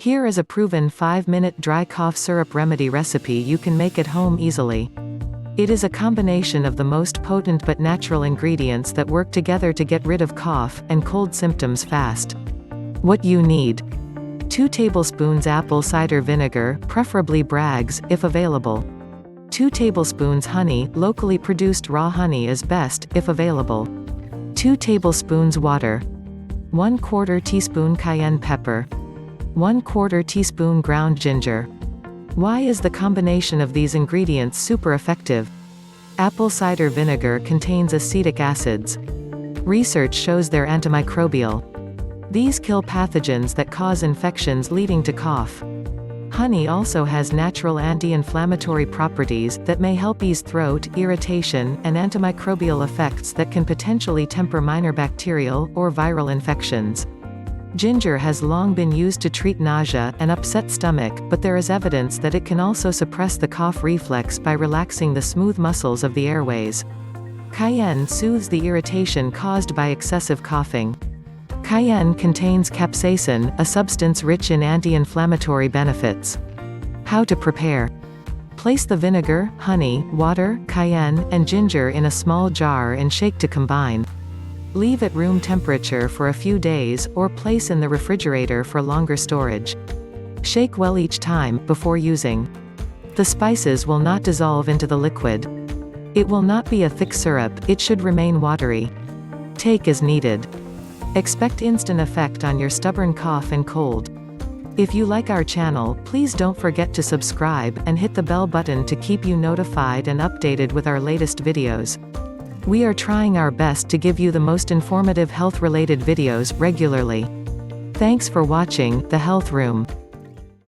Here is a proven 5-minute dry cough syrup remedy recipe you can make at home easily. It is a combination of the most potent but natural ingredients that work together to get rid of cough and cold symptoms fast. What you need: 2 tablespoons apple cider vinegar, preferably Bragg's, if available. 2 tablespoons honey, locally produced raw honey is best, if available. 2 tablespoons water. 1/4 teaspoon cayenne pepper. 1/4 teaspoon ground ginger. Why is the combination of these ingredients super effective? Apple cider vinegar contains acetic acids. Research shows they're antimicrobial. These kill pathogens that cause infections leading to cough. Honey also has natural anti-inflammatory properties that may help ease throat irritation and antimicrobial effects that can potentially temper minor bacterial or viral infections. Ginger has long been used to treat nausea and upset stomach, but there is evidence that it can also suppress the cough reflex by relaxing the smooth muscles of the airways. Cayenne soothes the irritation caused by excessive coughing. Cayenne contains capsaicin, a substance rich in anti-inflammatory benefits. How to prepare: place the vinegar, honey, water, cayenne, and ginger in a small jar and shake to combine. Leave at room temperature for a few days, or place in the refrigerator for longer storage. Shake well each time, before using. The spices will not dissolve into the liquid. It will not be a thick syrup, it should remain watery. Take as needed. Expect instant effect on your stubborn cough and cold. If you like our channel, please don't forget to subscribe, and hit the bell button to keep you notified and updated with our latest videos. We are trying our best to give you the most informative health-related videos regularly. Thanks for watching The Health Room.